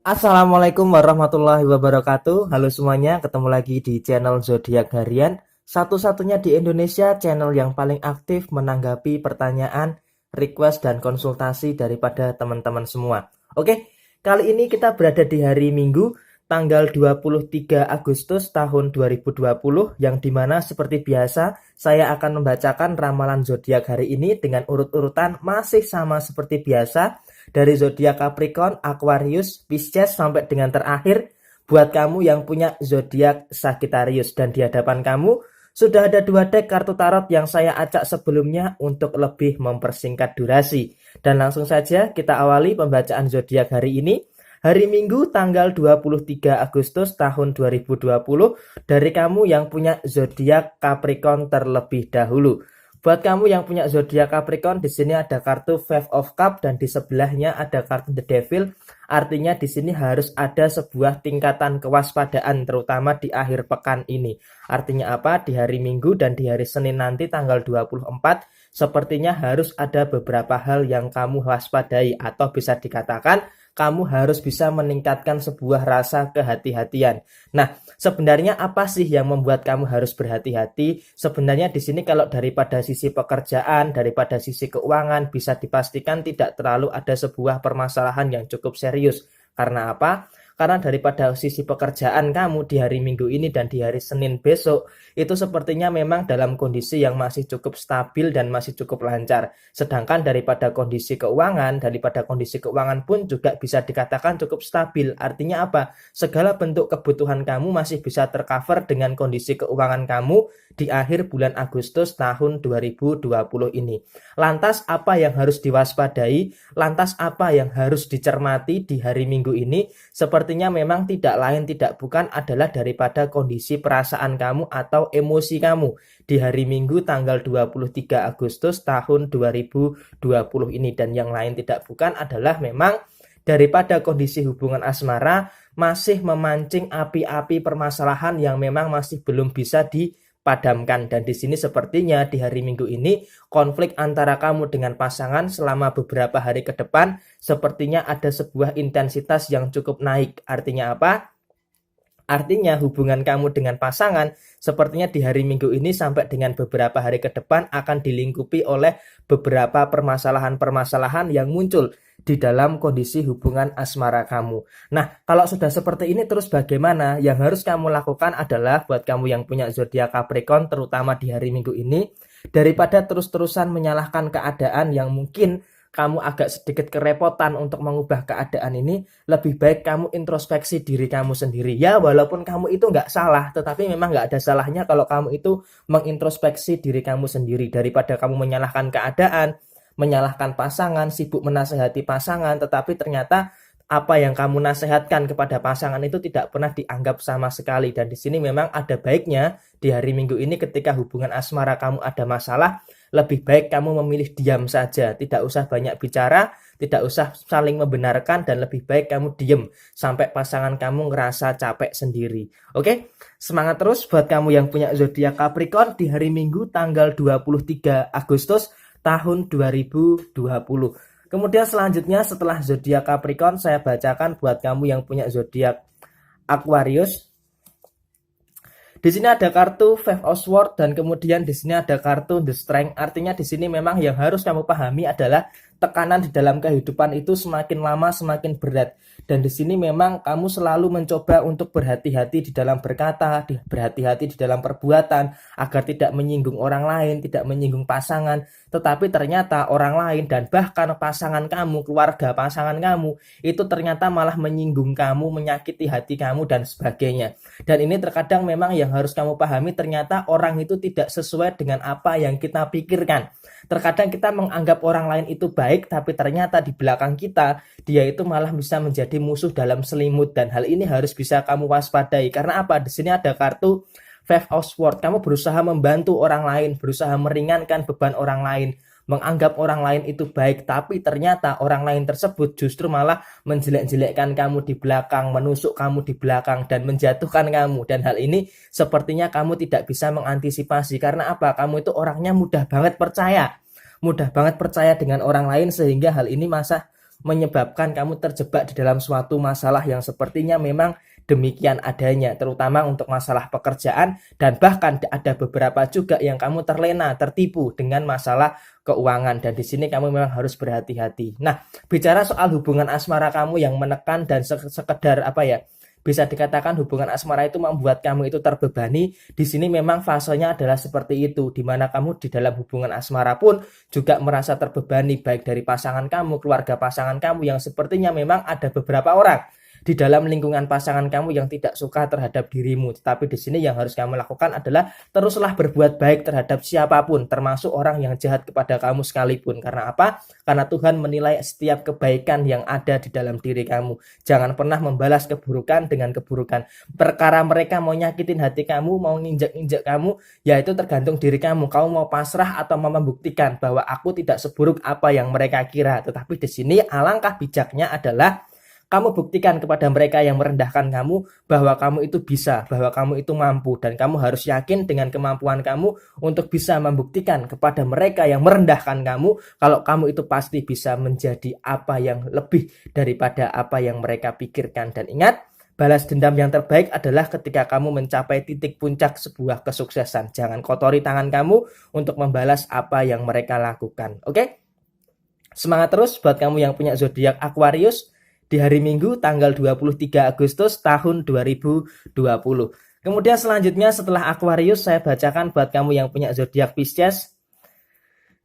Assalamualaikum warahmatullahi wabarakatuh. Halo semuanya, ketemu lagi di channel Zodiak Harian. Satu-satunya di Indonesia channel yang paling aktif menanggapi pertanyaan, request, dan konsultasi daripada teman-teman semua. Oke, kali ini kita berada di hari Minggu, tanggal 23 Agustus tahun 2020, yang dimana seperti biasa saya akan membacakan ramalan zodiak hari ini dengan urut-urutan masih sama seperti biasa, dari zodiak Capricorn, Aquarius, Pisces sampai dengan terakhir buat kamu yang punya zodiak Sagittarius. Dan di hadapan kamu sudah ada dua deck kartu tarot yang saya acak sebelumnya untuk lebih mempersingkat durasi. Dan langsung saja kita awali pembacaan zodiak hari ini. Hari Minggu tanggal 23 Agustus tahun 2020 dari kamu yang punya zodiak Capricorn terlebih dahulu. Buat kamu yang punya zodiak Capricorn, di sini ada kartu Five of Cup dan di sebelahnya ada kartu The Devil. Artinya di sini harus ada sebuah tingkatan kewaspadaan terutama di akhir pekan ini. Artinya apa? Di hari Minggu dan di hari Senin nanti tanggal 24 sepertinya harus ada beberapa hal yang kamu waspadai, atau bisa dikatakan kamu harus bisa meningkatkan sebuah rasa kehati-hatian. Nah, sebenarnya apa sih yang membuat kamu harus berhati-hati? Sebenarnya di sini kalau daripada sisi pekerjaan, daripada sisi keuangan, bisa dipastikan tidak terlalu ada sebuah permasalahan yang cukup serius. Karena apa? Karena daripada sisi pekerjaan kamu di hari Minggu ini dan di hari Senin besok, itu sepertinya memang dalam kondisi yang masih cukup stabil dan masih cukup lancar. Sedangkan daripada kondisi keuangan pun juga bisa dikatakan cukup stabil. Artinya apa? Segala bentuk kebutuhan kamu masih bisa tercover dengan kondisi keuangan kamu di akhir bulan Agustus tahun 2020 ini. Lantas apa yang harus diwaspadai? Lantas apa yang harus dicermati di hari Minggu ini? Sepertinya memang tidak lain tidak bukan adalah daripada kondisi perasaan kamu atau emosi kamu di hari Minggu tanggal 23 Agustus tahun 2020 ini. Dan yang lain tidak bukan adalah memang daripada kondisi hubungan asmara masih memancing api-api permasalahan yang memang masih belum bisa dipadamkan. Dan di sini sepertinya di hari Minggu ini konflik antara kamu dengan pasangan selama beberapa hari ke depan sepertinya ada sebuah intensitas yang cukup naik. Artinya apa? Artinya hubungan kamu dengan pasangan sepertinya di hari Minggu ini sampai dengan beberapa hari ke depan akan dilingkupi oleh beberapa permasalahan-permasalahan yang muncul di dalam kondisi hubungan asmara kamu. Nah, kalau sudah seperti ini terus bagaimana? Yang harus kamu lakukan adalah buat kamu yang punya zodiak Capricorn terutama di hari Minggu ini, daripada terus-terusan menyalahkan keadaan yang mungkin kamu agak sedikit kerepotan untuk mengubah keadaan ini, lebih baik kamu introspeksi diri kamu sendiri. Ya, walaupun kamu itu nggak salah, tetapi memang nggak ada salahnya kalau kamu itu mengintrospeksi diri kamu sendiri. Daripada kamu menyalahkan keadaan, menyalahkan pasangan, sibuk menasehati pasangan, tetapi ternyata apa yang kamu nasihatkan kepada pasangan itu tidak pernah dianggap sama sekali. Dan di sini memang ada baiknya di hari Minggu ini ketika hubungan asmara kamu ada masalah, lebih baik kamu memilih diam saja, tidak usah banyak bicara, tidak usah saling membenarkan, dan lebih baik kamu diam sampai pasangan kamu ngerasa capek sendiri. Oke, semangat terus buat kamu yang punya zodiak Capricorn di hari Minggu tanggal 23 Agustus tahun 2020. Kemudian selanjutnya setelah zodiak Capricorn saya bacakan buat kamu yang punya zodiak Aquarius. Di sini ada kartu Five of Swords dan kemudian di sini ada kartu The Strength. Artinya di sini memang yang harus kamu pahami adalah tekanan di dalam kehidupan itu semakin lama semakin berat. Dan di sini memang kamu selalu mencoba untuk berhati-hati di dalam berkata, berhati-hati di dalam perbuatan agar tidak menyinggung orang lain, tidak menyinggung pasangan. Tetapi ternyata orang lain dan bahkan pasangan kamu, keluarga pasangan kamu itu ternyata malah menyinggung kamu, menyakiti hati kamu dan sebagainya. Dan ini terkadang memang yang harus kamu pahami, ternyata orang itu tidak sesuai dengan apa yang kita pikirkan. Terkadang kita menganggap orang lain itu baik, tapi ternyata di belakang kita dia itu malah bisa menjadi musuh dalam selimut. Dan hal ini harus bisa kamu waspadai. Karena apa? Di sini ada kartu Five of Swords. Kamu berusaha membantu orang lain, berusaha meringankan beban orang lain, menganggap orang lain itu baik, tapi ternyata orang lain tersebut justru malah menjelek-jelekkan kamu di belakang, menusuk kamu di belakang, dan menjatuhkan kamu. Dan hal ini sepertinya kamu tidak bisa mengantisipasi. Karena apa? Kamu itu orangnya mudah banget percaya dengan orang lain, sehingga hal ini menyebabkan kamu terjebak di dalam suatu masalah yang sepertinya memang demikian adanya, terutama untuk masalah pekerjaan, dan bahkan ada beberapa juga yang kamu terlena, tertipu dengan masalah keuangan, dan di sini kamu memang harus berhati-hati. Nah, bicara soal hubungan asmara kamu yang menekan dan sekedar apa ya, bisa dikatakan hubungan asmara itu membuat kamu itu terbebani. Di sini memang fasenya adalah seperti itu, di mana kamu di dalam hubungan asmara pun juga merasa terbebani, baik dari pasangan kamu, keluarga pasangan kamu, yang sepertinya memang ada beberapa orang di dalam lingkungan pasangan kamu yang tidak suka terhadap dirimu. Tetapi di sini yang harus kamu lakukan adalah teruslah berbuat baik terhadap siapapun, termasuk orang yang jahat kepada kamu sekalipun. Karena apa? Karena Tuhan menilai setiap kebaikan yang ada di dalam diri kamu. Jangan pernah membalas keburukan dengan keburukan. Perkara mereka mau nyakitin hati kamu, mau nginjek-injek kamu, ya itu tergantung diri kamu. Kamu mau pasrah atau mau membuktikan bahwa aku tidak seburuk apa yang mereka kira. Tetapi di sini alangkah bijaknya adalah kamu buktikan kepada mereka yang merendahkan kamu bahwa kamu itu bisa, bahwa kamu itu mampu, dan kamu harus yakin dengan kemampuan kamu untuk bisa membuktikan kepada mereka yang merendahkan kamu kalau kamu itu pasti bisa menjadi apa yang lebih daripada apa yang mereka pikirkan. Dan ingat, balas dendam yang terbaik adalah ketika kamu mencapai titik puncak sebuah kesuksesan. Jangan kotori tangan kamu untuk membalas apa yang mereka lakukan. Oke? Semangat terus buat kamu yang punya zodiak Aquarius di hari Minggu tanggal 23 Agustus tahun 2020. Kemudian selanjutnya setelah Aquarius saya bacakan buat kamu yang punya zodiak Pisces.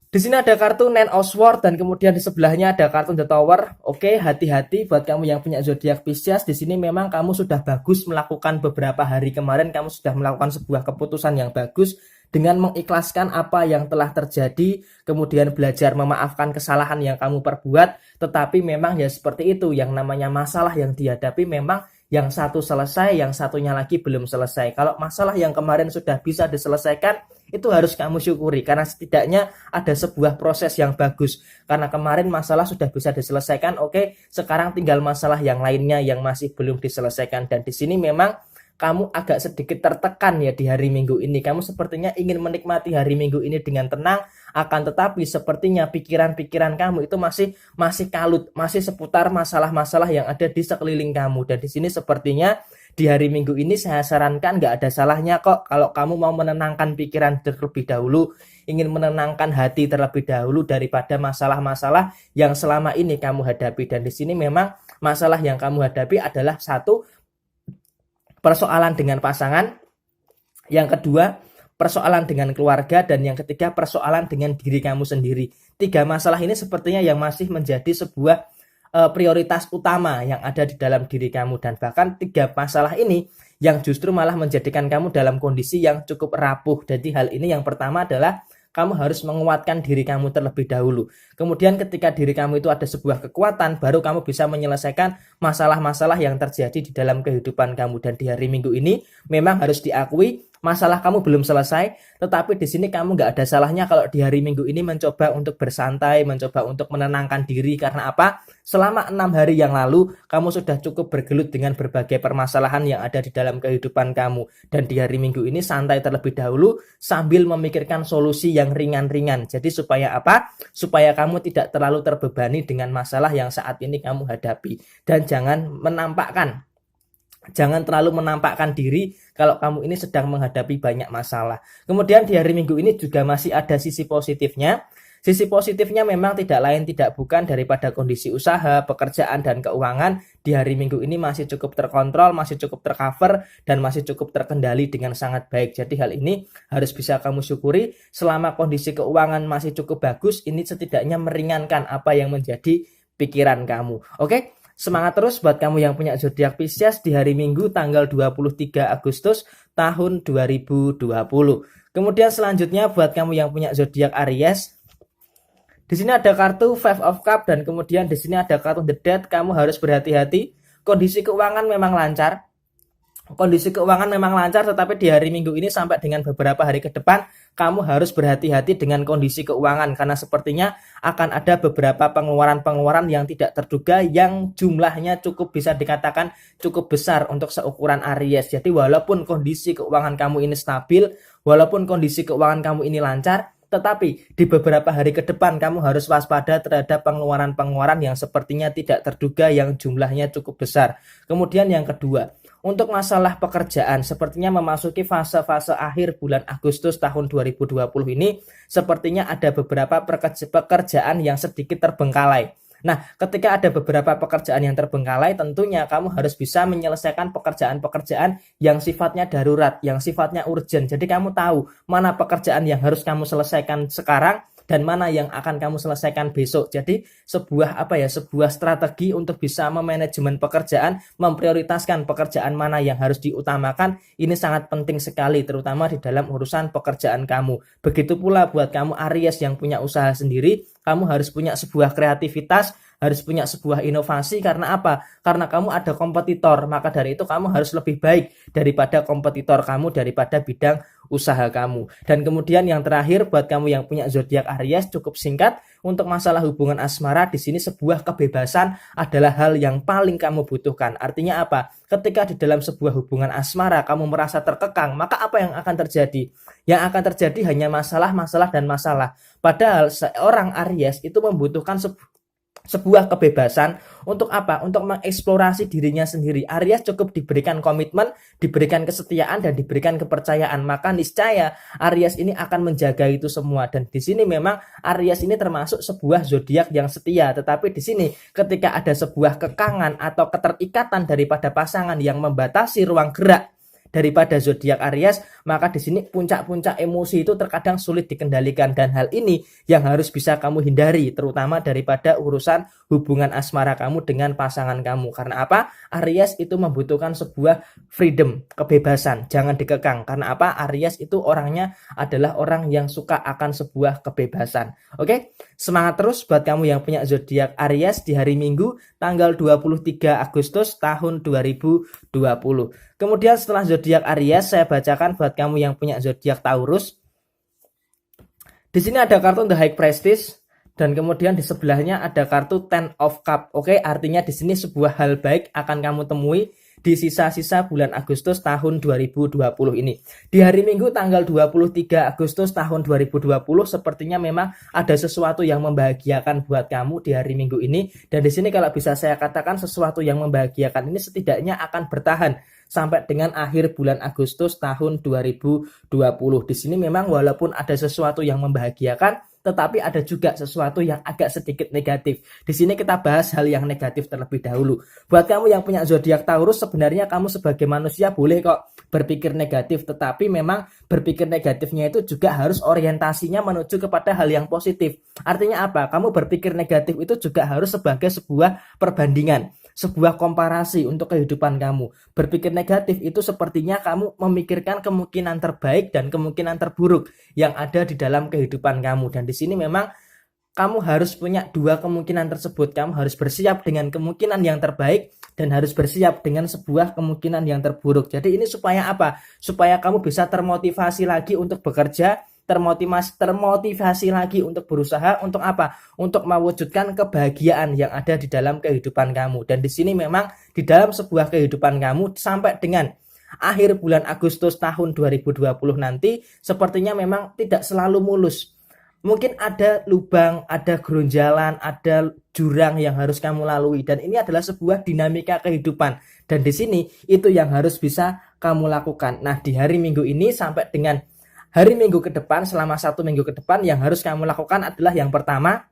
Di sini ada kartu Nine of Swords dan kemudian di sebelahnya ada kartu The Tower. Oke, hati-hati buat kamu yang punya zodiak Pisces. Di sini memang kamu sudah bagus melakukan beberapa hari kemarin, kamu sudah melakukan sebuah keputusan yang bagus dengan mengikhlaskan apa yang telah terjadi, kemudian belajar memaafkan kesalahan yang kamu perbuat. Tetapi memang ya seperti itu, yang namanya masalah yang dihadapi memang yang satu selesai, yang satunya lagi belum selesai. Kalau masalah yang kemarin sudah bisa diselesaikan, itu harus kamu syukuri, karena setidaknya ada sebuah proses yang bagus. Karena kemarin masalah sudah bisa diselesaikan, oke, sekarang tinggal masalah yang lainnya yang masih belum diselesaikan. Dan di sini memang kamu agak sedikit tertekan ya di hari Minggu ini. Kamu sepertinya ingin menikmati hari Minggu ini dengan tenang, akan tetapi sepertinya pikiran-pikiran kamu itu masih kalut, masih seputar masalah-masalah yang ada di sekeliling kamu. Dan di sini sepertinya di hari Minggu ini saya sarankan nggak ada salahnya kok kalau kamu mau menenangkan pikiran terlebih dahulu, ingin menenangkan hati terlebih dahulu daripada masalah-masalah yang selama ini kamu hadapi. Dan di sini memang masalah yang kamu hadapi adalah satu, persoalan dengan pasangan, yang kedua persoalan dengan keluarga, dan yang ketiga persoalan dengan diri kamu sendiri. 3 masalah ini sepertinya yang masih menjadi sebuah prioritas utama yang ada di dalam diri kamu, dan bahkan 3 masalah ini yang justru malah menjadikan kamu dalam kondisi yang cukup rapuh. Jadi hal ini yang pertama adalah kamu harus menguatkan diri kamu terlebih dahulu. Kemudian ketika diri kamu itu ada sebuah kekuatan, baru kamu bisa menyelesaikan masalah-masalah yang terjadi di dalam kehidupan kamu. Dan di hari Minggu ini memang harus diakui masalah kamu belum selesai, tetapi di sini kamu nggak ada salahnya kalau di hari Minggu ini mencoba untuk bersantai, mencoba untuk menenangkan diri. Karena apa? Selama 6 hari yang lalu, kamu sudah cukup bergelut dengan berbagai permasalahan yang ada di dalam kehidupan kamu. Dan di hari Minggu ini santai terlebih dahulu sambil memikirkan solusi yang ringan-ringan. Jadi supaya apa? Supaya kamu tidak terlalu terbebani dengan masalah yang saat ini kamu hadapi. Dan jangan terlalu menampakkan diri kalau kamu ini sedang menghadapi banyak masalah. Kemudian di hari Minggu ini juga masih ada sisi positifnya. Sisi positifnya memang tidak lain tidak bukan daripada kondisi usaha, pekerjaan, dan keuangan di hari Minggu ini masih cukup terkontrol, masih cukup tercover, dan masih cukup terkendali dengan sangat baik. Jadi hal ini harus bisa kamu syukuri. Selama kondisi keuangan masih cukup bagus, ini setidaknya meringankan apa yang menjadi pikiran kamu. Oke? Semangat terus buat kamu yang punya zodiak Pisces di hari Minggu tanggal 23 Agustus tahun 2020. Kemudian selanjutnya buat kamu yang punya zodiak Aries. Di sini ada kartu Five of Cups dan kemudian di sini ada kartu The Death. Kamu harus berhati-hati. Kondisi keuangan memang lancar. Tetapi di hari Minggu ini sampai dengan beberapa hari ke depan, kamu harus berhati-hati dengan kondisi keuangan. Karena sepertinya akan ada beberapa pengeluaran-pengeluaran yang tidak terduga, yang jumlahnya cukup bisa dikatakan cukup besar untuk seukuran Aries. Jadi walaupun kondisi keuangan kamu ini stabil, walaupun kondisi keuangan kamu ini lancar, Tetapi di beberapa hari ke depan kamu harus waspada terhadap pengeluaran-pengeluaran yang sepertinya tidak terduga yang jumlahnya cukup besar. Kemudian yang kedua, untuk masalah pekerjaan, sepertinya memasuki fase-fase akhir bulan Agustus tahun 2020 ini, sepertinya ada beberapa pekerjaan yang sedikit terbengkalai. Nah, ketika ada beberapa pekerjaan yang terbengkalai, tentunya kamu harus bisa menyelesaikan pekerjaan-pekerjaan yang sifatnya darurat, yang sifatnya urgent. Jadi kamu tahu mana pekerjaan yang harus kamu selesaikan sekarang dan mana yang akan kamu selesaikan besok. Jadi sebuah strategi untuk bisa memanajemen pekerjaan, memprioritaskan pekerjaan mana yang harus diutamakan, ini sangat penting sekali terutama di dalam urusan pekerjaan kamu. Begitu pula buat kamu Aries yang punya usaha sendiri, kamu harus punya sebuah kreativitas, harus punya sebuah inovasi. Karena apa? Karena kamu ada kompetitor, maka dari itu kamu harus lebih baik daripada kompetitor kamu, daripada bidang usaha kamu. Dan kemudian yang terakhir buat kamu yang punya zodiak Aries, cukup singkat, untuk masalah hubungan asmara di sini sebuah kebebasan adalah hal yang paling kamu butuhkan. Artinya apa? Ketika di dalam sebuah hubungan asmara kamu merasa terkekang, maka apa yang akan terjadi? Yang akan terjadi hanya masalah, masalah, dan masalah. Padahal seorang Aries itu membutuhkan sebuah kebebasan untuk apa? Untuk mengeksplorasi dirinya sendiri. Aries cukup diberikan komitmen, diberikan kesetiaan, dan diberikan kepercayaan. Maka niscaya Aries ini akan menjaga itu semua. Dan di sini memang Aries ini termasuk sebuah zodiak yang setia. Tetapi di sini ketika ada sebuah kekangan atau keterikatan daripada pasangan yang membatasi ruang gerak daripada zodiak Aries, maka di sini puncak-puncak emosi itu terkadang sulit dikendalikan, dan hal ini yang harus bisa kamu hindari terutama daripada urusan hubungan asmara kamu dengan pasangan kamu. Karena apa? Aries itu membutuhkan sebuah freedom, kebebasan, jangan dikekang. Karena apa? Aries itu orangnya adalah orang yang suka akan sebuah kebebasan. Oke? Semangat terus buat kamu yang punya zodiak Aries di hari Minggu tanggal 23 Agustus tahun 2020. Kemudian setelah zodiak Aries, saya bacakan buat kamu yang punya zodiak Taurus. Di sini ada kartu The High Priestess dan kemudian di sebelahnya ada kartu Ten of Cup. Oke, artinya di sini sebuah hal baik akan kamu temui di sisa-sisa bulan Agustus tahun 2020 ini. Di hari Minggu tanggal 23 Agustus tahun 2020 sepertinya memang ada sesuatu yang membahagiakan buat kamu di hari Minggu ini. Dan di sini kalau bisa saya katakan sesuatu yang membahagiakan ini setidaknya akan bertahan sampai dengan akhir bulan Agustus tahun 2020. Di sini memang walaupun ada sesuatu yang membahagiakan, tetapi ada juga sesuatu yang agak sedikit negatif. Di sini kita bahas hal yang negatif terlebih dahulu. Buat kamu yang punya zodiak Taurus, sebenarnya kamu sebagai manusia boleh kok berpikir negatif, tetapi memang berpikir negatifnya itu juga harus orientasinya menuju kepada hal yang positif. Artinya apa? Kamu berpikir negatif itu juga harus sebagai sebuah perbandingan, sebuah komparasi untuk kehidupan kamu. Berpikir negatif itu sepertinya kamu memikirkan kemungkinan terbaik dan kemungkinan terburuk yang ada di dalam kehidupan kamu. Dan di sini memang kamu harus punya dua kemungkinan tersebut. Kamu harus bersiap dengan kemungkinan yang terbaik dan harus bersiap dengan sebuah kemungkinan yang terburuk. Jadi ini supaya apa? Supaya kamu bisa termotivasi lagi untuk bekerja, termotivasi lagi untuk berusaha, untuk apa? Untuk mewujudkan kebahagiaan yang ada di dalam kehidupan kamu. Dan di sini memang di dalam sebuah kehidupan kamu sampai dengan akhir bulan Agustus tahun 2020 nanti sepertinya memang tidak selalu mulus. Mungkin ada lubang, ada geronjalan, ada jurang yang harus kamu lalui, dan ini adalah sebuah dinamika kehidupan. Dan di sini itu yang harus bisa kamu lakukan. Nah, di hari Minggu ini sampai dengan hari Minggu ke depan, selama 1 minggu ke depan, yang harus kamu lakukan adalah yang pertama,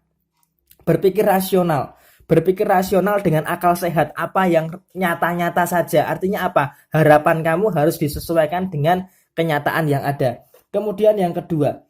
berpikir rasional. Berpikir rasional dengan akal sehat, apa yang nyata-nyata saja. Artinya apa? Harapan kamu harus disesuaikan dengan kenyataan yang ada. Kemudian yang kedua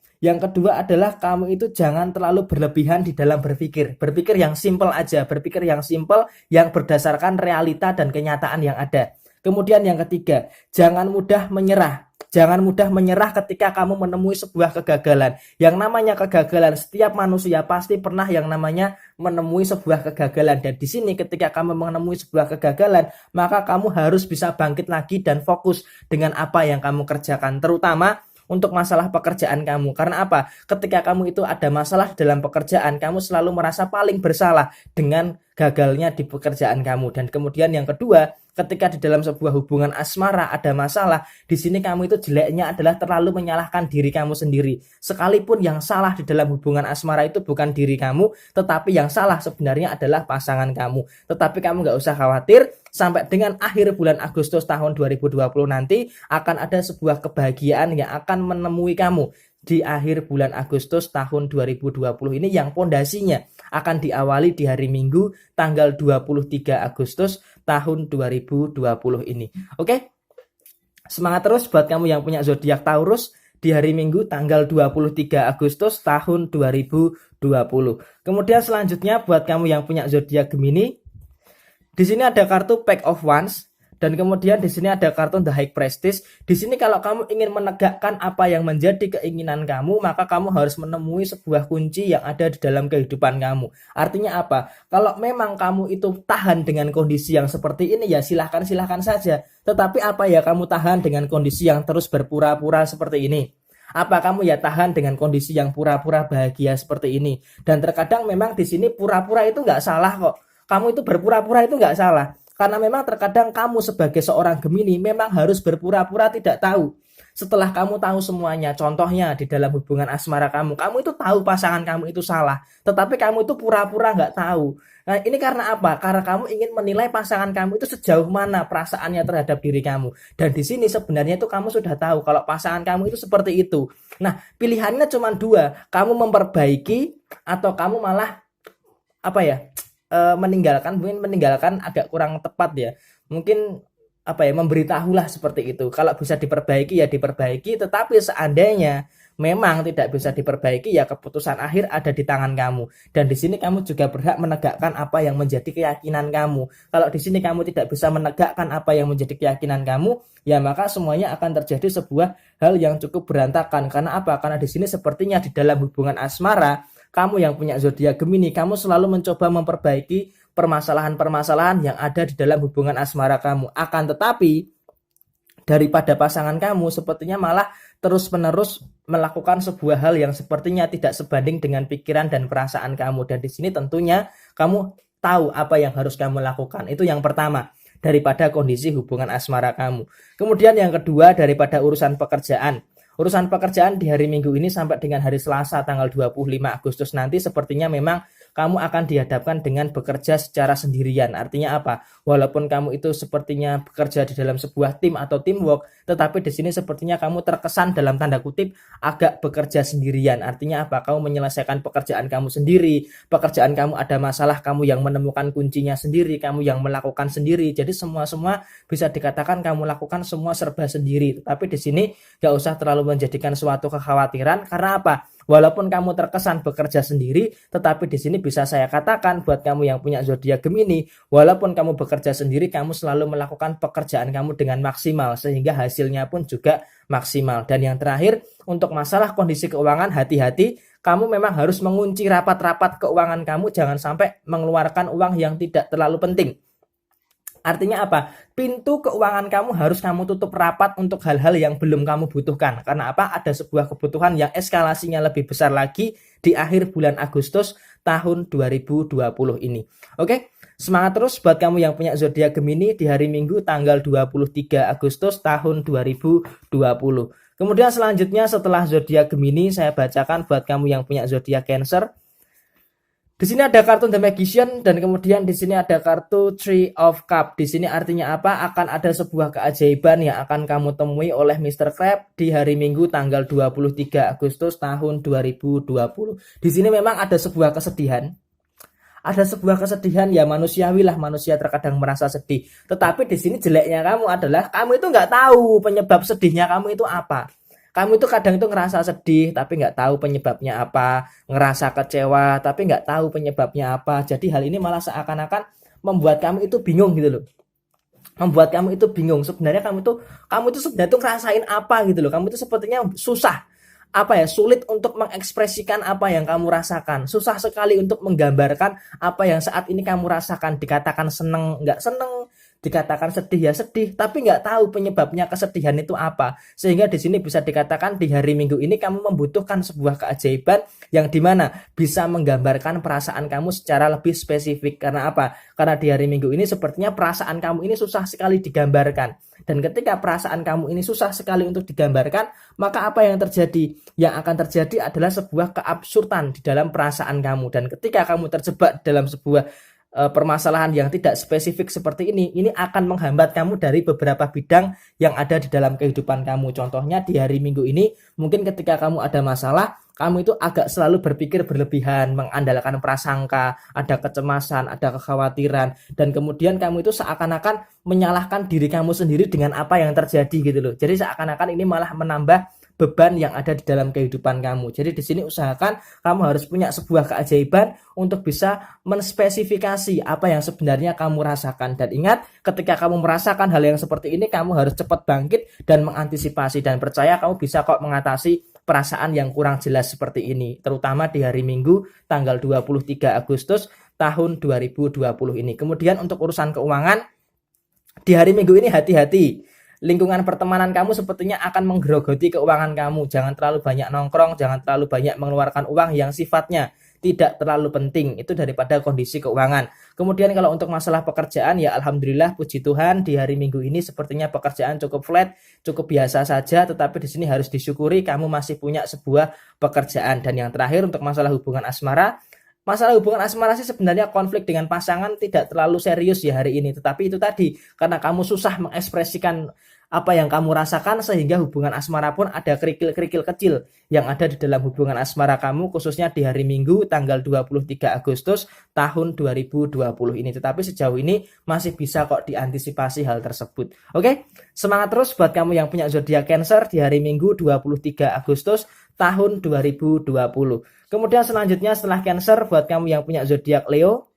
adalah kamu itu jangan terlalu berlebihan di dalam berpikir. Berpikir yang simple aja, berpikir yang simple yang berdasarkan realita dan kenyataan yang ada. Kemudian yang ketiga, jangan mudah menyerah. Jangan mudah menyerah ketika kamu menemui sebuah kegagalan. Yang namanya kegagalan, setiap manusia pasti pernah yang namanya menemui sebuah kegagalan. Dan di sini ketika kamu menemui sebuah kegagalan, maka kamu harus bisa bangkit lagi dan fokus dengan apa yang kamu kerjakan. Terutama untuk masalah pekerjaan kamu. Karena apa? Ketika kamu itu ada masalah dalam pekerjaan, kamu selalu merasa paling bersalah dengan gagalnya di pekerjaan kamu. Dan kemudian yang kedua, ketika di dalam sebuah hubungan asmara ada masalah, di sini kamu itu jeleknya adalah terlalu menyalahkan diri kamu sendiri. Sekalipun yang salah di dalam hubungan asmara itu bukan diri kamu, tetapi yang salah sebenarnya adalah pasangan kamu. Tetapi kamu nggak usah khawatir, sampai dengan akhir bulan Agustus tahun 2020 nanti akan ada sebuah kebahagiaan yang akan menemui kamu di akhir bulan Agustus tahun 2020 ini, yang pondasinya akan diawali di hari Minggu tanggal 23 Agustus tahun 2020 ini. Oke? Semangat terus buat kamu yang punya zodiak Taurus di hari Minggu tanggal 23 Agustus tahun 2020. Kemudian selanjutnya buat kamu yang punya zodiak Gemini, di sini ada kartu Pack of Wands. Dan kemudian di sini ada kartu The High Priestess. Di sini kalau kamu ingin menegakkan apa yang menjadi keinginan kamu, maka kamu harus menemui sebuah kunci yang ada di dalam kehidupan kamu. Artinya apa? Kalau memang kamu itu tahan dengan kondisi yang seperti ini, ya silahkan saja. Tetapi apa ya kamu tahan dengan kondisi yang terus berpura-pura seperti ini? Apa kamu ya tahan dengan kondisi yang pura-pura bahagia seperti ini? Dan terkadang memang di sini pura-pura itu nggak salah kok. Kamu itu berpura-pura itu nggak salah. Karena memang terkadang kamu sebagai seorang Gemini memang harus berpura-pura tidak tahu. Setelah kamu tahu semuanya, contohnya di dalam hubungan asmara kamu itu tahu pasangan kamu itu salah, tetapi kamu itu pura-pura nggak tahu. Nah, ini karena apa? Karena kamu ingin menilai pasangan kamu itu sejauh mana perasaannya terhadap diri kamu. Dan di sini sebenarnya itu kamu sudah tahu kalau pasangan kamu itu seperti itu. Nah, pilihannya cuma dua, kamu memperbaiki atau kamu malah apa ya? Meninggalkan agak kurang tepat ya, mungkin apa ya, memberitahulah seperti itu. Kalau bisa diperbaiki ya diperbaiki, tetapi seandainya memang tidak bisa diperbaiki ya keputusan akhir ada di tangan kamu. Dan di sini kamu juga berhak menegakkan apa yang menjadi keyakinan kamu. Kalau di sini kamu tidak bisa menegakkan apa yang menjadi keyakinan kamu, ya maka semuanya akan terjadi sebuah hal yang cukup berantakan. Karena apa? Karena di sini sepertinya di dalam hubungan asmara, kamu yang punya zodiak Gemini, kamu selalu mencoba memperbaiki permasalahan-permasalahan yang ada di dalam hubungan asmara kamu. Akan tetapi, daripada pasangan kamu sepertinya malah terus-menerus melakukan sebuah hal yang sepertinya tidak sebanding dengan pikiran dan perasaan kamu. Dan di sini tentunya kamu tahu apa yang harus kamu lakukan. Itu yang pertama, daripada kondisi hubungan asmara kamu. Kemudian yang kedua, daripada urusan pekerjaan. Urusan pekerjaan di hari Minggu ini sampai dengan hari Selasa tanggal 25 Agustus nanti sepertinya memang kamu akan dihadapkan dengan bekerja secara sendirian. Artinya apa? Walaupun kamu itu sepertinya bekerja di dalam sebuah tim atau teamwork, tetapi di sini sepertinya kamu terkesan dalam tanda kutip agak bekerja sendirian. Artinya apa? Kamu menyelesaikan pekerjaan kamu sendiri, pekerjaan kamu ada masalah, kamu yang menemukan kuncinya sendiri, kamu yang melakukan sendiri. Jadi semua bisa dikatakan kamu lakukan semua serba sendiri. Tetapi di sini gak usah terlalu menjadikan suatu kekhawatiran. Karena apa? Walaupun kamu terkesan bekerja sendiri, tetapi di sini bisa saya katakan buat kamu yang punya zodiak Gemini, walaupun kamu bekerja sendiri, kamu selalu melakukan pekerjaan kamu dengan maksimal sehingga hasilnya pun juga maksimal. Dan yang terakhir, untuk masalah kondisi keuangan, hati-hati, kamu memang harus mengunci rapat-rapat keuangan kamu, jangan sampai mengeluarkan uang yang tidak terlalu penting. Artinya apa? Pintu keuangan kamu harus kamu tutup rapat untuk hal-hal yang belum kamu butuhkan. Karena apa? Ada sebuah kebutuhan yang eskalasinya lebih besar lagi di akhir bulan Agustus tahun 2020 ini. Oke? Semangat terus buat kamu yang punya zodiak Gemini di hari Minggu tanggal 23 Agustus tahun 2020. Kemudian selanjutnya setelah zodiak Gemini, saya bacakan buat kamu yang punya zodiak Cancer. Di sini ada kartu The Magician dan kemudian di sini ada kartu Three of Cups. Di sini artinya apa? Akan ada sebuah keajaiban yang akan kamu temui oleh Mr. Crab di hari Minggu tanggal 23 Agustus tahun 2020. Di sini memang ada sebuah kesedihan. Ada sebuah kesedihan, ya manusiawi lah, manusia terkadang merasa sedih. Tetapi di sini jeleknya kamu adalah kamu itu nggak tahu penyebab sedihnya kamu itu apa. Kamu itu kadang itu ngerasa sedih tapi nggak tahu penyebabnya apa, ngerasa kecewa tapi nggak tahu penyebabnya apa. Jadi hal ini malah seakan-akan membuat kamu itu bingung gitu loh. Membuat kamu itu bingung. Sebenarnya kamu itu sebenarnya tuh ngerasain apa gitu loh. Kamu itu sepertinya susah, sulit untuk mengekspresikan apa yang kamu rasakan. Susah sekali untuk menggambarkan apa yang saat ini kamu rasakan. Dikatakan seneng, nggak seneng, Dikatakan sedih ya sedih, tapi nggak tahu penyebabnya kesedihan itu apa. Sehingga di sini bisa dikatakan di hari Minggu ini kamu membutuhkan sebuah keajaiban yang dimana bisa menggambarkan perasaan kamu secara lebih spesifik. Karena apa? Karena di hari Minggu ini sepertinya perasaan kamu ini susah sekali digambarkan. Dan ketika perasaan kamu ini susah sekali untuk digambarkan, maka apa yang terjadi? Yang akan terjadi adalah sebuah keabsurdan di dalam perasaan kamu. Dan ketika kamu terjebak dalam sebuah permasalahan yang tidak spesifik seperti ini akan menghambat kamu dari beberapa bidang yang ada di dalam kehidupan kamu. Contohnya di hari Minggu ini, mungkin ketika kamu ada masalah, kamu itu agak selalu berpikir berlebihan, mengandalkan prasangka, ada kecemasan, ada kekhawatiran, dan kemudian kamu itu seakan-akan menyalahkan diri kamu sendiri dengan apa yang terjadi gitu loh. Jadi seakan-akan ini malah menambah beban yang ada di dalam kehidupan kamu. Jadi di sini usahakan kamu harus punya sebuah keajaiban untuk bisa menspesifikasi apa yang sebenarnya kamu rasakan. Dan ingat, ketika kamu merasakan hal yang seperti ini, kamu harus cepat bangkit dan mengantisipasi. Dan percaya kamu bisa kok mengatasi perasaan yang kurang jelas seperti ini, terutama di hari Minggu tanggal 23 Agustus tahun 2020 ini. Kemudian untuk urusan keuangan, di hari Minggu ini hati-hati. Lingkungan pertemanan kamu sepertinya akan menggerogoti keuangan kamu. Jangan terlalu banyak nongkrong, jangan terlalu banyak mengeluarkan uang yang sifatnya tidak terlalu penting. Itu daripada kondisi keuangan. Kemudian kalau untuk masalah pekerjaan, ya alhamdulillah puji Tuhan di hari Minggu ini sepertinya pekerjaan cukup flat, cukup biasa saja, tetapi di sini harus disyukuri kamu masih punya sebuah pekerjaan. Dan yang terakhir untuk masalah hubungan asmara, masalah hubungan asmara sih sebenarnya konflik dengan pasangan tidak terlalu serius ya hari ini. Tetapi itu tadi, karena kamu susah mengekspresikan apa yang kamu rasakan sehingga hubungan asmara pun ada kerikil-kerikil kecil yang ada di dalam hubungan asmara kamu, khususnya di hari Minggu tanggal 23 Agustus tahun 2020 ini. Tetapi sejauh ini masih bisa kok diantisipasi hal tersebut. Oke, semangat terus buat kamu yang punya zodiak Cancer di hari Minggu 23 Agustus tahun 2020. Kemudian selanjutnya setelah Cancer, buat kamu yang punya zodiak Leo,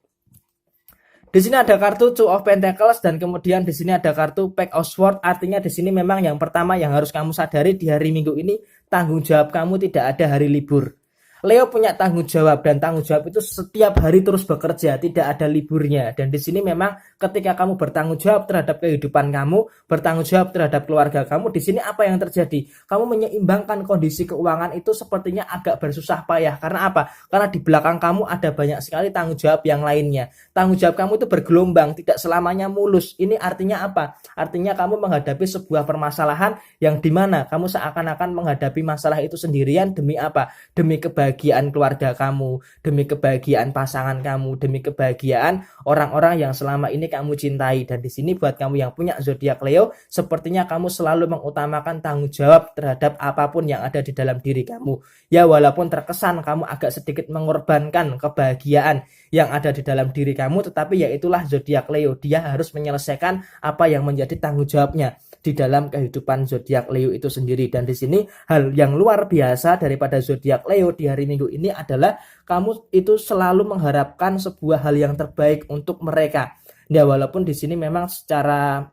di sini ada kartu Two of Pentacles dan kemudian di sini ada kartu Page of Swords. Artinya di sini memang yang pertama yang harus kamu sadari di hari Minggu ini, tanggung jawab kamu tidak ada hari libur. Leo punya tanggung jawab dan tanggung jawab itu setiap hari terus bekerja, tidak ada liburnya. Dan di sini memang ketika kamu bertanggung jawab terhadap kehidupan kamu, bertanggung jawab terhadap keluarga kamu, di sini apa yang terjadi? Kamu menyeimbangkan kondisi keuangan itu sepertinya agak bersusah payah. Karena apa? Karena di belakang kamu ada banyak sekali tanggung jawab yang lainnya. Tanggung jawab kamu itu bergelombang, tidak selamanya mulus. Ini artinya apa? Artinya kamu menghadapi sebuah permasalahan yang dimana kamu seakan-akan menghadapi masalah itu sendirian. Demi apa? Demi kebahagiaan keluarga kamu, demi kebahagiaan pasangan kamu, demi kebahagiaan orang-orang yang selama ini kamu cintai. Dan di sini buat kamu yang punya zodiak Leo, sepertinya kamu selalu mengutamakan tanggung jawab terhadap apapun yang ada di dalam diri kamu. Ya walaupun terkesan kamu agak sedikit mengorbankan kebahagiaan yang ada di dalam diri kamu, tetapi ya itulah zodiak Leo. Dia harus menyelesaikan apa yang menjadi tanggung jawabnya di dalam kehidupan zodiak Leo itu sendiri. Dan di sini hal yang luar biasa daripada zodiak Leo di hari Minggu ini adalah kamu itu selalu mengharapkan sebuah hal yang terbaik untuk mereka. Ya walaupun di sini memang secara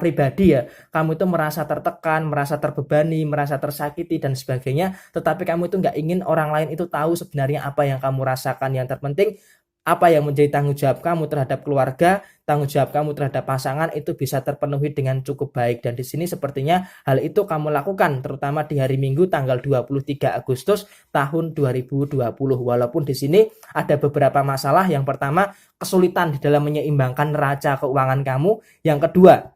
pribadi ya kamu itu merasa tertekan, merasa terbebani, merasa tersakiti dan sebagainya, tetapi kamu itu nggak ingin orang lain itu tahu sebenarnya apa yang kamu rasakan. Yang terpenting apa yang menjadi tanggung jawab kamu terhadap keluarga, tanggung jawab kamu terhadap pasangan itu bisa terpenuhi dengan cukup baik. Dan di sini sepertinya hal itu kamu lakukan terutama di hari Minggu tanggal 23 Agustus tahun 2020. Walaupun di sini ada beberapa masalah. Yang pertama, kesulitan di dalam menyeimbangkan neraca keuangan kamu. Yang kedua,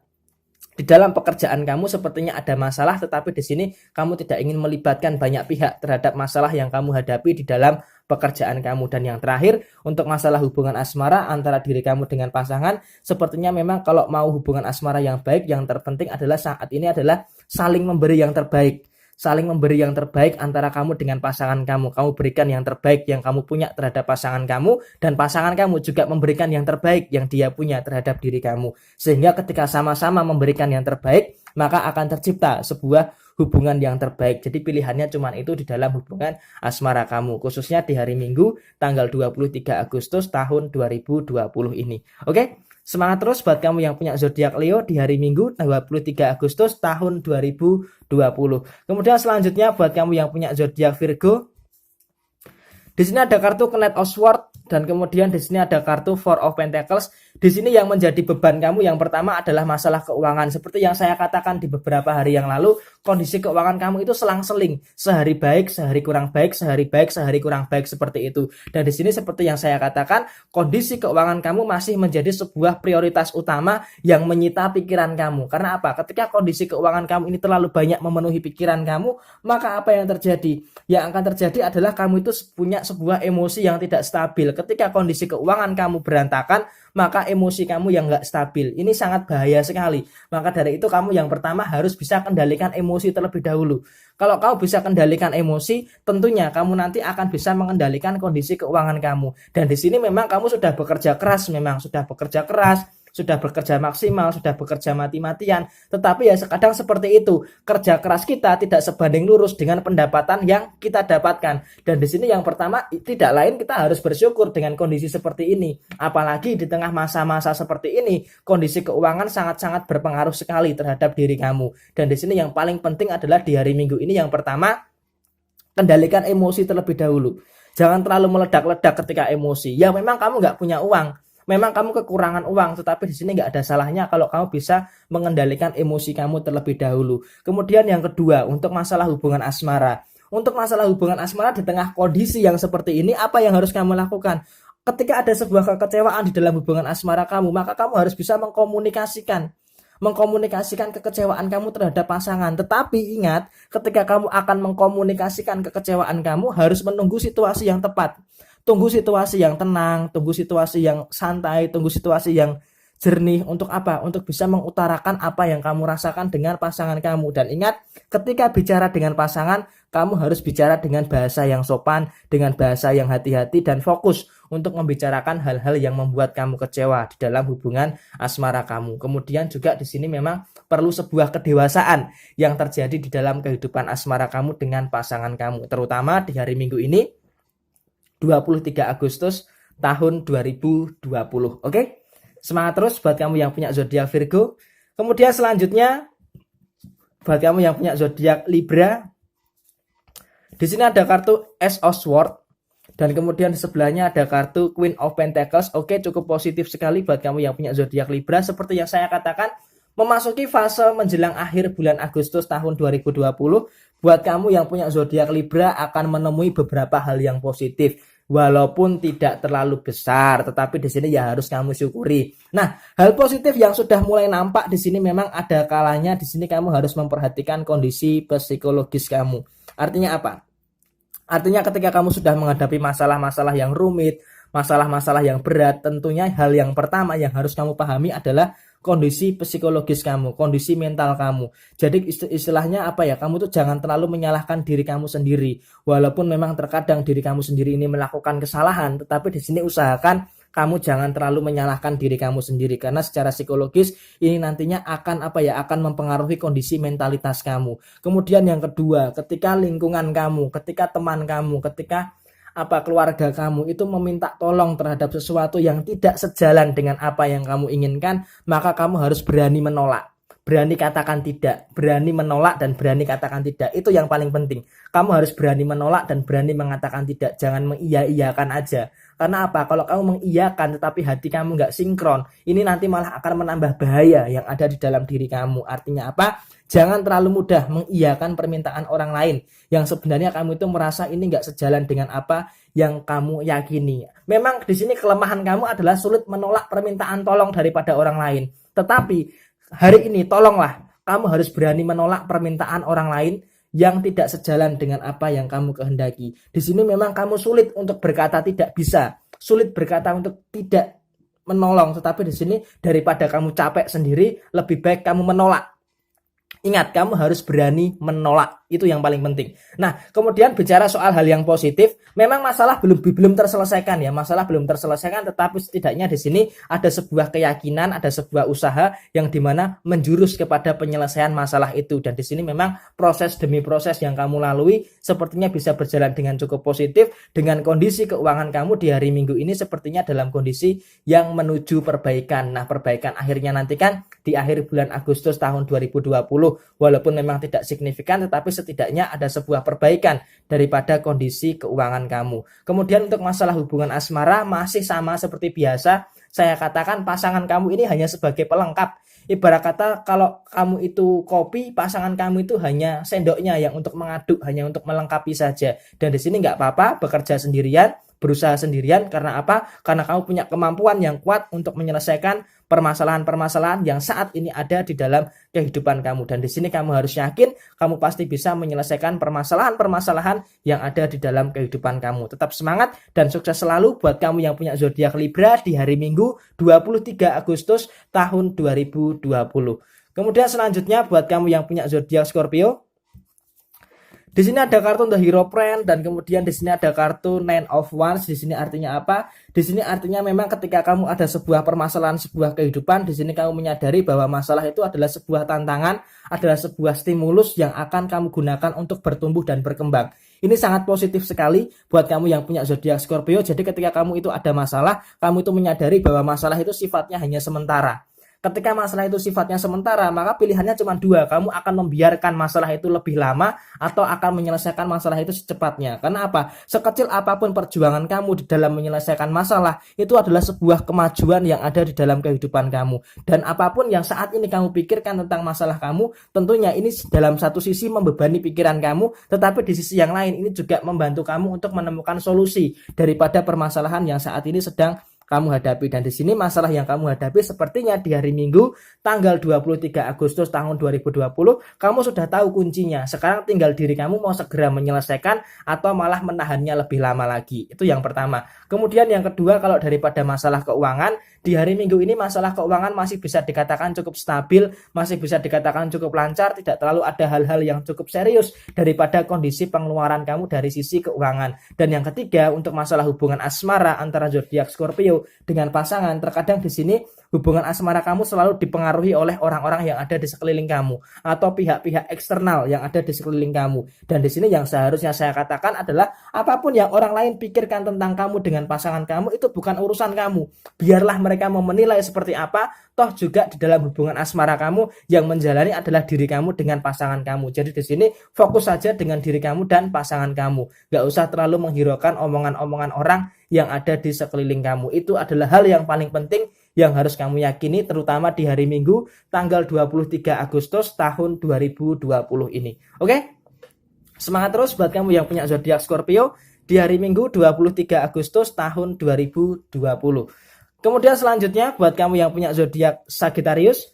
di dalam pekerjaan kamu sepertinya ada masalah, tetapi di sini kamu tidak ingin melibatkan banyak pihak terhadap masalah yang kamu hadapi di dalam pekerjaan kamu. Dan yang terakhir, untuk masalah hubungan asmara antara diri kamu dengan pasangan, sepertinya memang kalau mau hubungan asmara yang baik, yang terpenting adalah saat ini adalah saling memberi yang terbaik. Saling memberi yang terbaik antara kamu dengan pasangan kamu. Kamu berikan yang terbaik yang kamu punya terhadap pasangan kamu, dan pasangan kamu juga memberikan yang terbaik yang dia punya terhadap diri kamu. Sehingga ketika sama-sama memberikan yang terbaik, maka akan tercipta sebuah hubungan yang terbaik. Jadi pilihannya cuma itu di dalam hubungan asmara kamu, khususnya di hari Minggu tanggal 23 Agustus tahun 2020 ini. Oke? Semangat terus buat kamu yang punya zodiak Leo di hari Minggu tanggal 23 Agustus tahun 2020. Kemudian selanjutnya buat kamu yang punya zodiak Virgo, di sini ada kartu Knight of Swords Dan kemudian di sini ada kartu Four of Pentacles. Di sini yang menjadi beban kamu yang pertama adalah masalah keuangan. Seperti yang saya katakan di beberapa hari yang lalu, kondisi keuangan kamu itu selang-seling. Sehari baik, sehari kurang baik, sehari baik, sehari kurang baik, seperti itu. Dan di sini seperti yang saya katakan, kondisi keuangan kamu masih menjadi sebuah prioritas utama yang menyita pikiran kamu. Karena apa? Ketika kondisi keuangan kamu ini terlalu banyak memenuhi pikiran kamu, maka apa yang terjadi? Yang akan terjadi adalah kamu itu punya sebuah emosi yang tidak stabil. Ketika kondisi keuangan kamu berantakan, maka emosi kamu yang nggak stabil. Ini sangat bahaya sekali. Maka dari itu kamu yang pertama harus bisa kendalikan emosi terlebih dahulu. Kalau kamu bisa kendalikan emosi, tentunya kamu nanti akan bisa mengendalikan kondisi keuangan kamu. Dan di sini memang kamu sudah bekerja keras, sudah bekerja maksimal, sudah bekerja mati-matian. Tetapi ya kadang seperti itu, kerja keras kita tidak sebanding lurus dengan pendapatan yang kita dapatkan. Dan di sini yang pertama tidak lain kita harus bersyukur dengan kondisi seperti ini. Apalagi di tengah masa-masa seperti ini, kondisi keuangan sangat-sangat berpengaruh sekali terhadap diri kamu. Dan di sini yang paling penting adalah di hari Minggu ini yang pertama, kendalikan emosi terlebih dahulu. Jangan terlalu meledak-ledak ketika emosi. Ya memang kamu nggak punya uang, memang kamu kekurangan uang, tetapi di sini nggak ada salahnya kalau kamu bisa mengendalikan emosi kamu terlebih dahulu. Kemudian yang kedua, untuk masalah hubungan asmara. Untuk masalah hubungan asmara di tengah kondisi yang seperti ini, apa yang harus kamu lakukan? Ketika ada sebuah kekecewaan di dalam hubungan asmara kamu, maka kamu harus bisa mengkomunikasikan kekecewaan kamu terhadap pasangan. Tetapi ingat, ketika kamu akan mengkomunikasikan kekecewaan kamu, harus menunggu situasi yang tepat. Tunggu situasi yang tenang, tunggu situasi yang santai, tunggu situasi yang jernih. Untuk apa? Untuk bisa mengutarakan apa yang kamu rasakan dengan pasangan kamu. Dan ingat, ketika bicara dengan pasangan, kamu harus bicara dengan bahasa yang sopan, dengan bahasa yang hati-hati dan fokus untuk membicarakan hal-hal yang membuat kamu kecewa di dalam hubungan asmara kamu. Kemudian juga di sini memang perlu sebuah kedewasaan yang terjadi di dalam kehidupan asmara kamu dengan pasangan kamu, terutama di hari Minggu ini, 23 Agustus tahun 2020. Oke? Semangat terus buat kamu yang punya zodiak Virgo. Kemudian selanjutnya buat kamu yang punya zodiak Libra. Di sini ada kartu Ace of Swords dan kemudian di sebelahnya ada kartu Queen of Pentacles. Oke, cukup positif sekali buat kamu yang punya zodiak Libra. Seperti yang saya katakan, memasuki fase menjelang akhir bulan Agustus tahun 2020, buat kamu yang punya zodiak Libra akan menemui beberapa hal yang positif. Walaupun tidak terlalu besar, tetapi di sini ya harus kamu syukuri. Nah, hal positif yang sudah mulai nampak di sini memang ada kalanya di sini kamu harus memperhatikan kondisi psikologis kamu. Artinya apa? Artinya ketika kamu sudah menghadapi masalah-masalah yang rumit, masalah-masalah yang berat, tentunya hal yang pertama yang harus kamu pahami adalah kondisi psikologis kamu, kondisi mental kamu. Jadi istilahnya apa ya, kamu tuh jangan terlalu menyalahkan diri kamu sendiri. Walaupun memang terkadang diri kamu sendiri ini melakukan kesalahan, tetapi di sini usahakan kamu jangan terlalu menyalahkan diri kamu sendiri, karena secara psikologis ini nantinya akan akan mempengaruhi kondisi mentalitas kamu. Kemudian yang kedua, ketika lingkungan kamu, ketika teman kamu, ketika keluarga kamu itu meminta tolong terhadap sesuatu yang tidak sejalan dengan apa yang kamu inginkan, maka kamu harus berani menolak. Berani katakan tidak, berani menolak dan berani katakan tidak. Itu yang paling penting. Kamu harus berani menolak dan berani mengatakan tidak. Jangan mengiya-iyakan aja. Karena apa? Kalau kamu mengiyakan tetapi hati kamu nggak sinkron, ini nanti malah akan menambah bahaya yang ada di dalam diri kamu. Artinya apa? Jangan terlalu mudah mengiyakan permintaan orang lain yang sebenarnya kamu itu merasa ini nggak sejalan dengan apa yang kamu yakini. Memang di sini kelemahan kamu adalah sulit menolak permintaan tolong daripada orang lain. Tetapi hari ini tolonglah kamu harus berani menolak permintaan orang lain yang tidak sejalan dengan apa yang kamu kehendaki. Di sini memang kamu sulit untuk berkata tidak bisa, sulit berkata untuk tidak menolong. Tetapi di sini daripada kamu capek sendiri, lebih baik kamu menolak. Ingat, kamu harus berani menolak. Itu yang paling penting. Nah, kemudian bicara soal hal yang positif, memang masalah belum terselesaikan ya. Masalah belum terselesaikan, tetapi setidaknya di sini ada sebuah keyakinan, ada sebuah usaha yang dimana menjurus kepada penyelesaian masalah itu. Dan di sini memang proses demi proses yang kamu lalui sepertinya bisa berjalan dengan cukup positif. Dengan kondisi keuangan kamu di hari Minggu ini sepertinya dalam kondisi yang menuju perbaikan. Nah, perbaikan akhirnya nanti kan di akhir bulan Agustus tahun 2020. walaupun memang tidak signifikan, tetapi setidaknya ada sebuah perbaikan daripada kondisi keuangan kamu. Kemudian untuk masalah hubungan asmara masih sama seperti biasa. Saya katakan pasangan kamu ini hanya sebagai pelengkap. Ibarat kata kalau kamu itu kopi, pasangan kamu itu hanya sendoknya yang untuk mengaduk, hanya untuk melengkapi saja. Dan di sini nggak apa-apa bekerja sendirian, berusaha sendirian. Karena apa? Karena kamu punya kemampuan yang kuat untuk menyelesaikan permasalahan-permasalahan yang saat ini ada di dalam kehidupan kamu. Dan di sini kamu harus yakin kamu pasti bisa menyelesaikan permasalahan-permasalahan yang ada di dalam kehidupan kamu. Tetap semangat dan sukses selalu buat kamu yang punya zodiak Libra di hari Minggu 23 Agustus tahun 2020. Kemudian selanjutnya buat kamu yang punya zodiak Scorpio, di sini ada kartu The Hierophant dan kemudian di sini ada kartu Nine of Wands. Di sini artinya apa? Di sini artinya memang ketika kamu ada sebuah permasalahan, sebuah kehidupan, di sini kamu menyadari bahwa masalah itu adalah sebuah tantangan, adalah sebuah stimulus yang akan kamu gunakan untuk bertumbuh dan berkembang. Ini sangat positif sekali buat kamu yang punya zodiak Scorpio. Jadi ketika kamu itu ada masalah, kamu itu menyadari bahwa masalah itu sifatnya hanya sementara. Ketika masalah itu sifatnya sementara, maka pilihannya cuma dua. Kamu akan membiarkan masalah itu lebih lama atau akan menyelesaikan masalah itu secepatnya. Karena apa? Sekecil apapun perjuangan kamu di dalam menyelesaikan masalah, itu adalah sebuah kemajuan yang ada di dalam kehidupan kamu. Dan apapun yang saat ini kamu pikirkan tentang masalah kamu, tentunya ini dalam satu sisi membebani pikiran kamu, tetapi di sisi yang lain ini juga membantu kamu untuk menemukan solusi daripada permasalahan yang saat ini sedang kamu hadapi. Dan di sini masalah yang kamu hadapi sepertinya di hari Minggu tanggal 23 Agustus tahun 2020 kamu sudah tahu kuncinya. Sekarang tinggal diri kamu mau segera menyelesaikan atau malah menahannya lebih lama lagi. Itu yang pertama. Kemudian yang kedua, kalau daripada masalah keuangan, di hari Minggu ini masalah keuangan masih bisa dikatakan cukup stabil, masih bisa dikatakan cukup lancar, tidak terlalu ada hal-hal yang cukup serius daripada kondisi pengeluaran kamu dari sisi keuangan. Dan yang ketiga, untuk masalah hubungan asmara antara zodiak Scorpio dengan pasangan, terkadang di sini hubungan asmara kamu selalu dipengaruhi oleh orang-orang yang ada di sekeliling kamu atau pihak-pihak eksternal yang ada di sekeliling kamu. Dan di sini yang seharusnya saya katakan adalah apapun yang orang lain pikirkan tentang kamu dengan pasangan kamu itu bukan urusan kamu. Biarlah mereka mau menilai seperti apa, toh juga di dalam hubungan asmara kamu yang menjalani adalah diri kamu dengan pasangan kamu. Jadi di sini fokus saja dengan diri kamu dan pasangan kamu. Gak usah terlalu menghiraukan omongan-omongan orang yang ada di sekeliling kamu. Itu adalah hal yang paling penting yang harus kamu yakini, terutama di hari Minggu tanggal 23 Agustus tahun 2020 ini. Oke? Semangat terus buat kamu yang punya zodiak Scorpio di hari Minggu 23 Agustus tahun 2020. Kemudian selanjutnya buat kamu yang punya zodiak Sagittarius,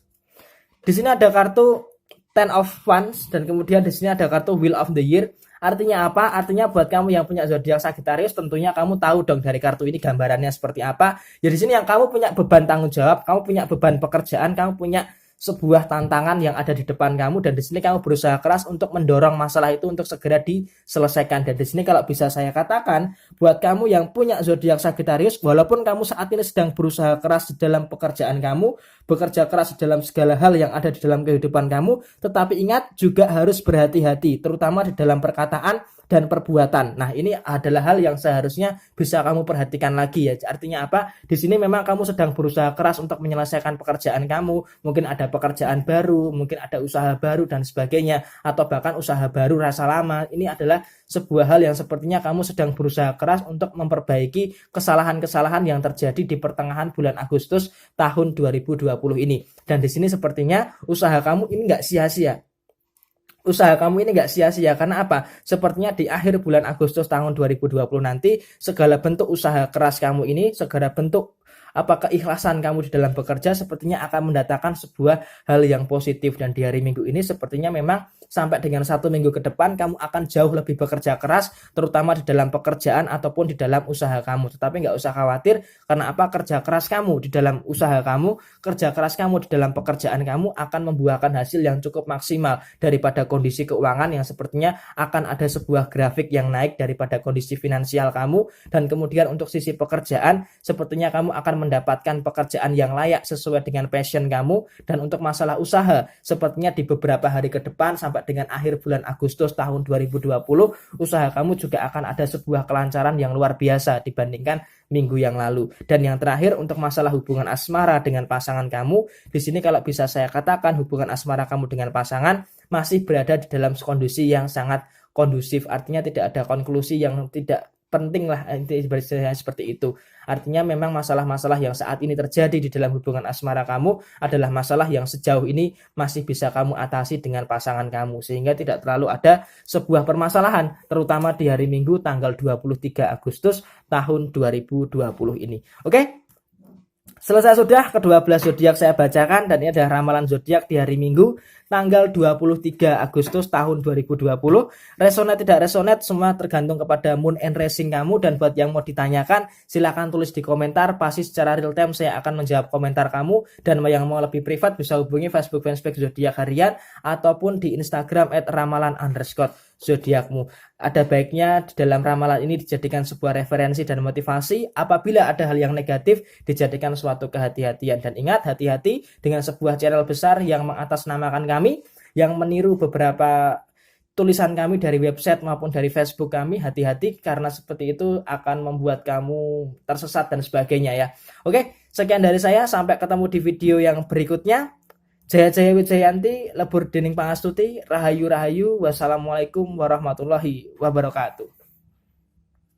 di sini ada kartu Ten of Wands dan kemudian di sini ada kartu Wheel of the Year. Artinya apa? Artinya buat kamu yang punya zodiak Sagittarius, tentunya kamu tahu dong dari kartu ini gambarannya seperti apa. Ya di sini yang kamu punya beban tanggung jawab, kamu punya beban pekerjaan, kamu punya sebuah tantangan yang ada di depan kamu, dan di sini kamu berusaha keras untuk mendorong masalah itu untuk segera diselesaikan. Dan di sini kalau bisa saya katakan buat kamu yang punya zodiak Sagittarius, walaupun kamu saat ini sedang berusaha keras di dalam pekerjaan kamu, bekerja keras di dalam segala hal yang ada di dalam kehidupan kamu, tetapi ingat juga harus berhati-hati, terutama di dalam perkataan dan perbuatan. Nah, ini adalah hal yang seharusnya bisa kamu perhatikan lagi ya. Artinya apa? Di sini memang kamu sedang berusaha keras untuk menyelesaikan pekerjaan kamu. Mungkin ada pekerjaan baru, mungkin ada usaha baru dan sebagainya, atau bahkan usaha baru rasa lama. Ini adalah sebuah hal yang sepertinya kamu sedang berusaha keras untuk memperbaiki kesalahan-kesalahan yang terjadi di pertengahan bulan Agustus tahun 2020 ini. Dan di sini sepertinya usaha kamu ini nggak sia-sia. Usaha kamu ini nggak sia-sia. Karena apa? Sepertinya di akhir bulan Agustus tahun 2020 nanti segala bentuk usaha keras kamu ini, segala bentuk keikhlasan kamu di dalam bekerja sepertinya akan mendatangkan sebuah hal yang positif. Dan di hari Minggu ini sepertinya memang sampai dengan 1 minggu ke depan kamu akan jauh lebih bekerja keras, terutama di dalam pekerjaan ataupun di dalam usaha kamu. Tetapi nggak usah khawatir, karena apa? Kerja keras kamu di dalam usaha kamu, kerja keras kamu di dalam pekerjaan kamu akan membuahkan hasil yang cukup maksimal daripada kondisi keuangan yang sepertinya akan ada sebuah grafik yang naik daripada kondisi finansial kamu. Dan kemudian untuk sisi pekerjaan sepertinya kamu akan mendapatkan pekerjaan yang layak sesuai dengan passion kamu. Dan untuk masalah usaha, sepertinya di beberapa hari ke depan sampai dengan akhir bulan Agustus tahun 2020, usaha kamu juga akan ada sebuah kelancaran yang luar biasa dibandingkan minggu yang lalu. Dan yang terakhir, untuk masalah hubungan asmara dengan pasangan kamu, di sini kalau bisa saya katakan hubungan asmara kamu dengan pasangan masih berada di dalam kondisi yang sangat kondusif, artinya tidak ada konklusi yang tidak penting lah, seperti itu. Artinya memang masalah-masalah yang saat ini terjadi di dalam hubungan asmara kamu adalah masalah yang sejauh ini masih bisa kamu atasi dengan pasangan kamu, sehingga tidak terlalu ada sebuah permasalahan, terutama di hari Minggu tanggal 23 Agustus tahun 2020 ini. Oke? Selesai sudah ke-12 zodiak saya bacakan, dan ini adalah ramalan zodiak di hari Minggu tanggal 23 Agustus tahun 2020. Resonate tidak resonate semua tergantung kepada moon and rising kamu, dan buat yang mau ditanyakan silahkan tulis di komentar, pasti secara real time saya akan menjawab komentar kamu. Dan yang mau lebih privat bisa hubungi Facebook fanspage zodiak harian ataupun di Instagram @ramalan_zodiakmu. Ada baiknya di dalam ramalan ini dijadikan sebuah referensi dan motivasi. Apabila ada hal yang negatif, dijadikan suatu kehati-hatian. Dan ingat, hati-hati dengan sebuah channel besar yang mengatasnamakan kami, yang meniru beberapa tulisan kami dari website maupun dari Facebook kami. Hati-hati, karena seperti itu akan membuat kamu tersesat dan sebagainya ya. Oke, sekian dari saya, sampai ketemu di video yang berikutnya. Jaya Jaya Wijayanti, lebur dening pangastuti, rahayu rahayu, wassalamualaikum warahmatullahi wabarakatuh.